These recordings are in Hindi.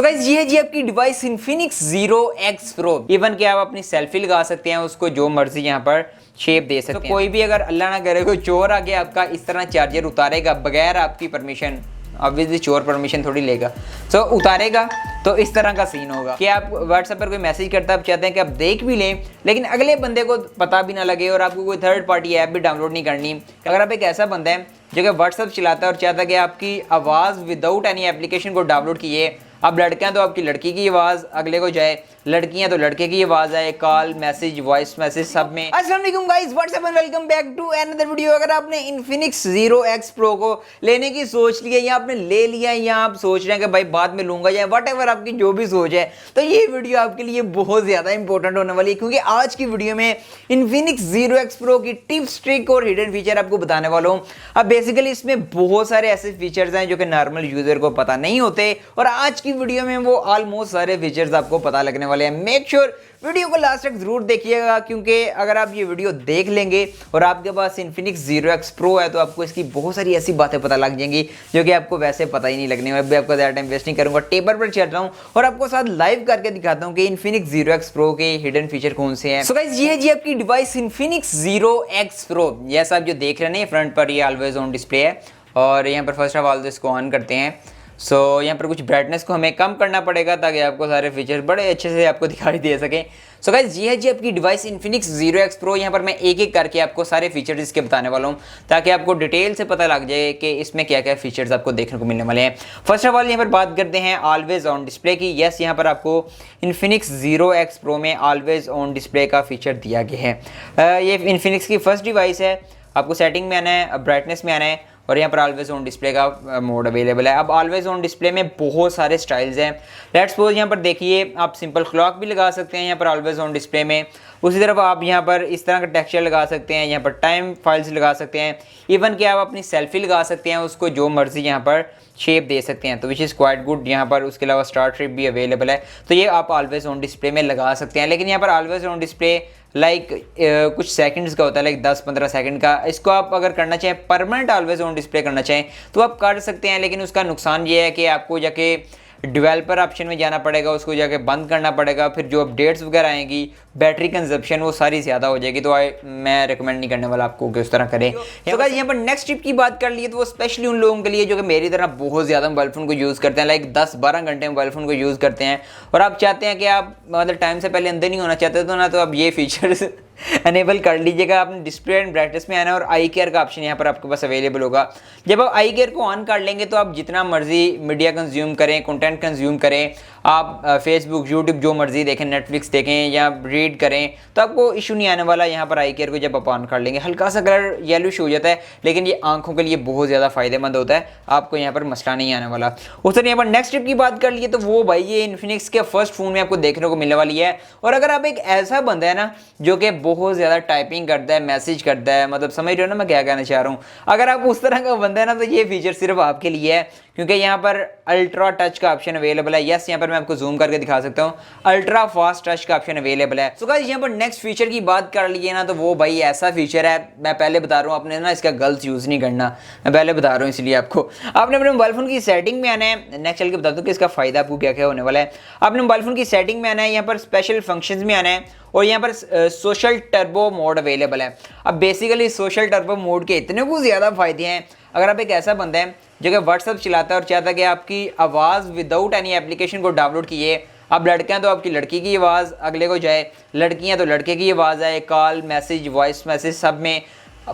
गाइस ये है जी आपकी device Infinix Zero X Pro। Even कि आप अपनी सेल्फी लगा सकते हैं, उसको जो मर्जी यहाँ पर शेप दे सकते हैं। कोई भी अगर अल्लाह ना करे कोई चोर आके आपका इस तरह चार्जर उतारेगा बगैर आपकी परमिशन, ऑब्वियसली चोर परमिशन थोड़ी लेगा, तो उतारेगा तो इस तरह का सीन होगा कि आप व्हाट्सएप पर कोई मैसेज करता है, आप चाहते हैं कि आप देख भी लें लेकिन अगले बंदे को पता भी ना लगे और आपको कोई थर्ड पार्टी ऐप भी डाउनलोड नहीं करनी। अगर आप एक ऐसा बंदा है जो कि व्हाट्सएप चलाता है और चाहता है कि आपकी आवाज़ विदाउट एनी एप्लीकेशन को डाउनलोड किए, अब लड़कियां तो आपकी लड़की की आवाज़ अगले को जाए, लड़कियां तो लड़के की आवाज़ आए, कॉल मैसेज वॉइस मैसेज सब में। अस्सलाम वालेकुम guys, what's up and welcome back to another video. अगर आपने इन्फिनिक्स Zero X Pro को लेने की सोच ली है या आपने ले लिया है या आप सोच रहे हैं कि भाई बाद में लूंगा या व्हाटएवर आपकी जो भी सोच है, तो ये वीडियो आपके लिए बहुत ज़्यादा इंपॉर्टेंट होने वाली है क्योंकि आज की वीडियो में इन्फिनिक्स Zero X Pro की टिप्स ट्रिक और हिडन फीचर आपको बताने वाला हूँ। अब बेसिकली इसमें बहुत सारे ऐसे फीचर्स हैं जो कि नॉर्मल यूजर को पता नहीं होते और आज की वीडियो में वो ऑलमोस्ट सारे फीचर्स आपको पता लगने वाले हैं। मेक श्योर वीडियो को लास्ट तक जरूर देखिएगा क्योंकि अगर आप ये वीडियो देख लेंगे और आपके पास इन्फिनिक्स Zero X Pro है तो आपको इसकी बहुत सारी ऐसी बातें पता लग जाएंगी जो कि आपको वैसे पता ही नहीं लगने। मैं भी आपका ज़्यादा टाइम वेस्ट नहीं करूंगा, टेबल पर चल रहा हूँ और आपको साथ लाइव करके दिखाता हूँ कि इन्फिनिक्स Zero X Pro के हिडन फीचर कौन से हैं। सो गाइस ये है जी आपकी device Infinix Zero X Pro। Yes, आप जो देख रहे हैं फ्रंट पर ये ऑलवेज ऑन डिस्प्ले है और यहाँ पर फर्स्ट ऑफ ऑल तो इसको ऑन करते हैं। सो यहाँ पर कुछ ब्राइटनेस को हमें कम करना पड़ेगा ताकि आपको सारे फीचर बड़े अच्छे से आपको दिखाई दे सकें। सो गाइस ये है जी आपकी device Infinix Zero X Pro। यहाँ पर मैं एक एक करके आपको सारे फीचर्स इसके बताने वाला हूँ ताकि आपको डिटेल से पता लग जाए कि इसमें क्या क्या फीचर्स आपको देखने को मिलने वाले हैं। फर्स्ट ऑफ ऑल यहाँ पर बात करते हैं ऑलवेज ऑन डिस्प्ले की। यस, यहाँ पर आपको इन्फिनिक्स Zero X Pro में ऑलवेज ऑन डिस्प्ले का फीचर दिया गया है। ये इन्फिनिक्स की फर्स्ट डिवाइस है। आपको सेटिंग में आना है, ब्राइटनेस में आना है और यहाँ पर ऑलवेज ऑन डिस्प्ले का मोड अवेलेबल है। अब ऑलवेज ऑन डिस्प्ले में बहुत सारे स्टाइल्स हैं। लेट्स सपोज यहाँ पर देखिए आप सिंपल क्लॉक भी लगा सकते हैं यहाँ पर ऑलवेज ऑन डिस्प्ले में। उसी तरफ आप यहाँ पर इस तरह का टेक्सचर लगा सकते हैं, यहाँ पर टाइम फाइल्स लगा सकते हैं, इवन कि आप अपनी सेल्फी लगा सकते हैं, उसको जो मर्जी यहाँ पर शेप दे सकते हैं, तो विच इज़ क्वाइट गुड। यहाँ पर उसके अलावा स्टार ट्रिप भी अवेलेबल है, तो ये आप ऑलवेज ऑन डिस्प्ले में लगा सकते हैं। लेकिन यहाँ पर ऑलवेज ऑन डिस्प्ले कुछ सेकंड्स का होता है, 10-15 सेकंड का। इसको आप अगर करना चाहें परमानेंट ऑलवेज ऑन डिस्प्ले करना चाहें तो आप कर सकते हैं, लेकिन उसका नुकसान ये है कि आपको जाके डेवलपर ऑप्शन में जाना पड़ेगा, उसको जाके बंद करना पड़ेगा, फिर जो अपडेट्स वगैरह आएंगी बैटरी कंजप्शन वो सारी ज़्यादा हो जाएगी। तो मैं रिकमेंड नहीं करने वाला आपको कि उस तरह करें। तो गाइस यहाँ पर नेक्स्ट टिप की बात कर लिए तो वो स्पेशली उन लोगों के लिए जो कि मेरी तरह बहुत ज़्यादा मोबाइल फ़ोन को यूज़ करते हैं, 10-12 घंटे मोबाइल फ़ोन को यूज़ करते हैं और आप चाहते हैं कि आप मतलब टाइम से पहले अंदर नहीं होना चाहते तो ना, तो आप ये फीचर्स एनेबल कर लीजिएगा। आपने डिस्प्ले एंड ब्राइटनेस में आना है और आई केयर का ऑप्शन यहाँ पर आपके पास अवेलेबल होगा। जब आप आई केयर को ऑन कर लेंगे तो आप जितना मर्जी मीडिया कंज्यूम करें, कंटेंट कंज्यूम करें, आप फेसबुक यूट्यूब जो मर्जी देखें, नेटफ्लिक्स देखें या रीड करें, तो आपको इशू नहीं आने वाला। यहाँ पर आई केयर को जब आप ऑन कर लेंगे हल्का सा कलर येलोइश हो जाता है लेकिन ये आंखों के लिए बहुत ज़्यादा फायदेमंद होता है, आपको यहाँ पर मसला नहीं आने वाला। उस तरह यहाँ पर नेक्स्ट टिप की बात कर लिए तो वो भाई ये इन्फिनिक्स के फर्स्ट फ़ोन में आपको देखने को मिलने वाली है। और अगर आप एक ऐसा बंदा है ना जो कि बहुत ज़्यादा टाइपिंग करता है, मैसेज करता है, मतलब समझ रहे हो ना मैं क्या कहना चाह रहा हूँ, अगर आप उस तरह का बंदा है ना तो ये फीचर सिर्फ आपके लिए है क्योंकि यहाँ पर अल्ट्रा टच का ऑप्शन अवेलेबल है। यस, यहाँ पर मैं आपको जूम करके दिखा सकता हूँ, अल्ट्रा फास्ट टच का ऑप्शन अवेलेबल है। सो गाइस यहाँ पर नेक्स्ट फीचर की बात कर लिए ना तो वो भाई ऐसा फीचर है, मैं पहले बता रहा हूँ आपने ना इसका गलत यूज़ नहीं करना, मैं पहले बता रहा हूँ इसलिए आपको आपने अपने मोबाइल फोन की सेटिंग में आना है। नेक्स्ट चल के बता दूँ कि इसका फायदा आपको क्या क्या होने वाला है। आपने मोबाइल फोन की सेटिंग में आना है, यहाँ पर स्पेशल फंक्शंस में आना है और यहाँ पर सोशल टर्बो मोड अवेलेबल है। अब बेसिकली सोशल टर्बो मोड के इतने कुछ ज़्यादा फायदे हैं। अगर आप एक ऐसा बंदा है जो कि व्हाट्सअप चलाता है और चाहता है कि आपकी आवाज़ विदाउट एनी एप्लीकेशन को डाउनलोड किए, अब लड़कियां तो आपकी लड़की की आवाज़ अगले को जाए, लड़कियां तो लड़के की आवाज़ आए, कॉल मैसेज वॉइस मैसेज सब में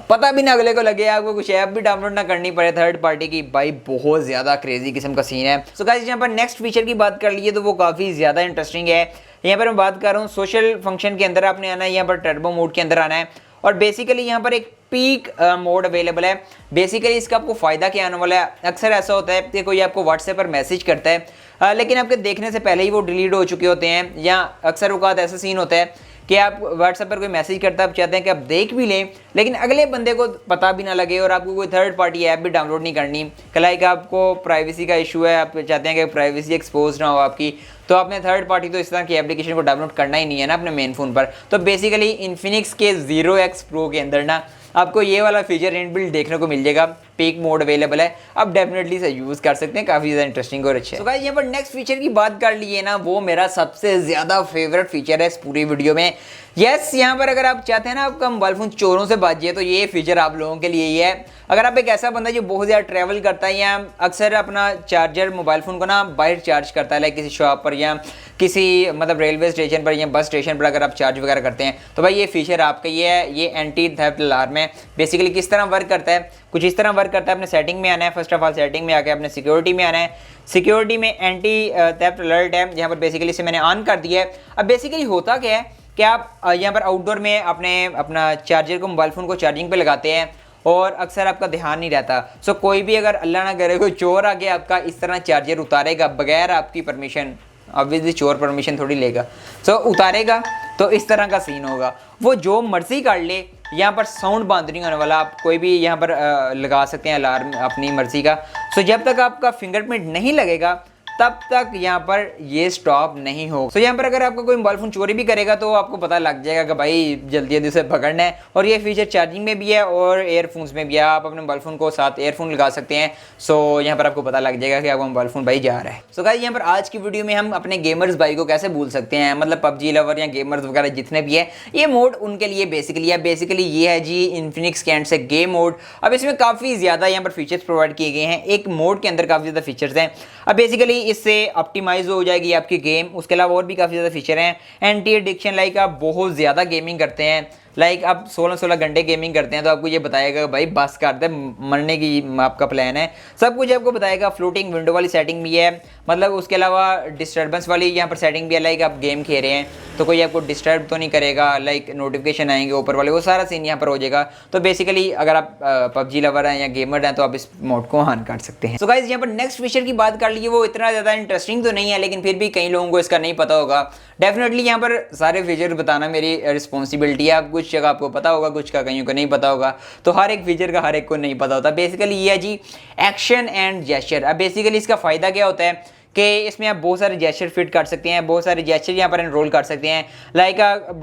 पता भी ना अगले को लगे, आपको कुछ ऐप भी डाउनलोड ना करनी पड़े थर्ड पार्टी की। भाई बहुत ज़्यादा क्रेजी किस्म का सीन है। सो गाइस यहाँ पर नेक्स्ट फीचर की बात कर लिए तो वो काफ़ी ज़्यादा इंटरेस्टिंग है। यहाँ पर मैं बात कर रहा हूँ सोशल फंक्शन के अंदर आपने आना है, यहाँ पर टर्बो मोड के अंदर आना है और बेसिकली यहाँ पर एक पीक मोड अवेलेबल है। बेसिकली इसका आपको फ़ायदा क्या आने वाला है, अक्सर ऐसा होता है कि कोई आपको व्हाट्सएप पर मैसेज करता है लेकिन आपके देखने से पहले ही वो डिलीट हो चुके होते हैं, या अक्सर औकात ऐसा सीन होता है कि आप व्हाट्सएप पर कोई मैसेज करता है, आप चाहते हैं कि आप देख भी लें लेकिन अगले बंदे को पता भी ना लगे और आपको कोई थर्ड पार्टी ऐप भी डाउनलोड नहीं करनी। लाइक आपको प्राइवेसी का इशू है, आप चाहते हैं कि प्राइवेसी एक्सपोज ना हो आपकी, तो आपने थर्ड पार्टी तो इस तरह की एप्लीकेशन को डाउनलोड करना ही नहीं है ना अपने मेन फ़ोन पर। तो बेसिकली इन्फिनिक्स के Zero X Pro के अंदर ना आपको ये वाला फीचर इनबिल्ट देखने को मिल जाएगा। पीक मोड अवेलेबल है, आप डेफिनेटली इसे यूज़ कर सकते हैं, काफ़ी ज़्यादा इंटरेस्टिंग और अच्छा है। तो गाइस यहाँ पर नेक्स्ट फीचर की बात कर लिए ना, वो मेरा सबसे ज़्यादा फेवरेट फीचर है इस पूरी वीडियो में। यस, यहाँ पर अगर आप चाहते हैं ना आपका मोबाइल फ़ोन चोरों से बच जाए, तो ये फीचर आप लोगों के लिए ही है। अगर आप एक ऐसा बंदा जो बहुत ज़्यादा ट्रैवल करता है या अक्सर अपना चार्जर मोबाइल फ़ोन को ना बाहर चार्ज करता है, लाइक किसी शॉप पर या किसी मतलब रेलवे स्टेशन पर या बस स्टेशन पर अगर आप चार्ज वगैरह करते हैं, तो भाई ये फीचर आपका ये है। ये एंटी थेफ्ट अलार्म है। बेसिकली किस तरह वर्क करता है, कुछ इस तरह वर्क करता है। अपने सेटिंग में आना है, फर्स्ट ऑफ ऑल सेटिंग में आके अपने सिक्योरिटी में आना है। सिक्योरिटी में एंटी थेफ्ट अलर्ट है, यहाँ पर बेसिकली इसे मैंने ऑन कर दिया है। अब बेसिकली होता क्या है कि आप यहाँ पर आउटडोर में अपना चार्जर को मोबाइल फ़ोन को चार्जिंग पे लगाते हैं और अक्सर आपका ध्यान नहीं रहता। सो कोई भी अगर अल्लाह ना करे कोई चोर आके आपका इस तरह चार्जर उतारेगा बगैर आपकी परमिशन, ऑब्वियसली चोर परमिशन थोड़ी लेगा, सो उतारेगा तो इस तरह का सीन होगा। वो जो मर्जी कर ले, यहाँ पर साउंड बंद नहीं होने वाला। आप कोई भी यहाँ पर लगा सकते हैं अलार्म अपनी मर्जी का। सो जब तक आपका फिंगरप्रिंट नहीं लगेगा तब तक यहाँ पर ये स्टॉप नहीं हो। तो यहाँ पर अगर आपका कोई मोबाइल फ़ोन चोरी भी करेगा तो आपको पता लग जाएगा कि भाई जल्दी जल्दी से पकड़ना है। और ये फीचर चार्जिंग में भी है और एयरफोन्स में भी है। आप अपने मोबाइल फ़ोन को साथ एयरफोन लगा सकते हैं। सो यहाँ पर आपको पता लग जाएगा कि आपका मोबाइल फ़ोन भाई जा रहा है। सो गाइस यहाँ पर आज की वीडियो में हम अपने गेमर्स भाई को कैसे भूल सकते हैं, मतलब पबजी लवर या गेमर्स वगैरह जितने भी है, ये मोड उनके लिए बेसिकली है। बेसिकली ये है जी इन्फिनिक्स कैंट से गेम मोड। अब इसमें काफ़ी ज़्यादा यहाँ पर फीचर्स प्रोवाइड किए गए हैं। एक मोड के अंदर काफ़ी ज़्यादा फीचर्स हैं। अब बेसिकली इससे ऑप्टिमाइज हो जाएगी आपकी गेम। उसके अलावा और भी काफ़ी ज़्यादा फीचर हैं। एंटी एडिक्शन, लाइक आप बहुत ज़्यादा गेमिंग करते हैं, लाइक आप 16-16 घंटे गेमिंग करते हैं, तो आपको ये बताएगा भाई बस कर दे, मरने की आपका प्लान है, सब कुछ आपको बताएगा। फ्लोटिंग विंडो वाली सेटिंग भी है, मतलब उसके अलावा डिस्टर्बेंस वाली यहाँ पर सेटिंग भी है। लाइक आप गेम खेल रहे हैं तो कोई आपको डिस्टर्ब तो नहीं करेगा, लाइक नोटिफिकेशन आएंगे ऊपर वाले, वो सारा सीन यहाँ पर हो जाएगा। तो बेसिकली अगर आप पबजी लवर हैं या गेमर हैं तो आप इस मोड को ऑन कर सकते हैं। तो गाइस यहाँ पर नेक्स्ट फीचर की बात कर लीजिए, वो इतना ज़्यादा इंटरेस्टिंग तो नहीं है, लेकिन फिर भी कई लोगों को इसका नहीं पता होगा। डेफिनेटली यहाँ पर सारे फीचर बताना मेरी रिस्पॉन्सिबिलिटी है। आप कुछ जगह आपको पता होगा, कुछ का कहीं को नहीं पता होगा, तो हर एक फीचर का हर एक को नहीं पता होता। बेसिकली ये है जी एक्शन एंड जेस्चर। अब बेसिकली इसका फ़ायदा क्या होता है कि इसमें आप बहुत सारे जेस्चर फिट कर सकते हैं, बहुत सारे जेस्चर यहाँ पर एनरोल कर सकते हैं। लाइक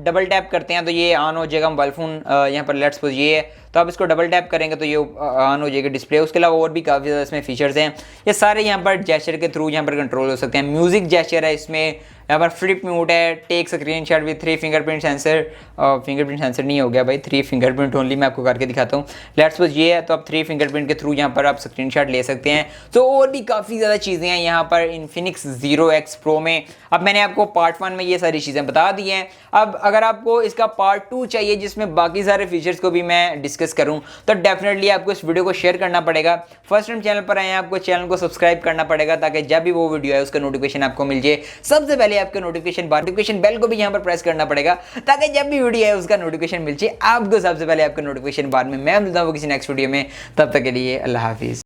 डबल टैप करते हैं तो ये ऑन हो जाएगा मोबाइल फ़ोन। यहाँ पर लेट्स सपोज ये है तो आप इसको डबल टैप करेंगे तो ये ऑन हो जाएगा डिस्प्ले। उसके अलावा और भी काफ़ी ज़्यादा इसमें फीचर्स हैं। ये सारे यहाँ पर जेस्चर के थ्रू यहाँ पर कंट्रोल हो सकते हैं। म्यूजिक जेस्चर है इसमें, यहाँ पर फ्लिप म्यूट है, take screenshot with 3 fingerprint sensor. Fingerprint sensor नहीं हो गया भाई, 3 फिंगरप्रिंट ओनली, मैं आपको करके दिखाता हूँ। लेट्स सपोज ये है तो आप 3 फिंगरप्रिंट के थ्रू यहाँ पर आप स्क्रीनशॉट ले सकते हैं। तो और भी काफ़ी ज़्यादा चीज़ें हैं यहाँ पर इन्फिनिक्स Zero X Pro में। अब मैंने आपको पार्ट 1 में ये सारी चीज़ें बता दी हैं। अब अगर आपको इसका पार्ट 2 चाहिए जिसमें बाकी सारे फीचर्स को भी मैं डिस्कस करूँ, तो डेफिनेटली आपको इस वीडियो को शेयर करना पड़ेगा। फर्स्ट टाइम चैनल पर आए हैं, आपको चैनल को सब्सक्राइब करना पड़ेगा ताकि जब भी वो वीडियो है उसका नोटिफिकेशन आपको मिल जाए। सबसे पहले आपका नोटिफिकेशन बेल को भी यहाँ पर प्रेस करना पड़ेगा ताकि जब भी वीडियो है उसका नोटिफिकेशन मिल जाए आपको सबसे पहले आपका नोटिफिकेशन बाद में। मैं मिलता हूँ किसी नेक्स्ट वीडियो में, तब तक के लिए अल्लाह हाफिज़।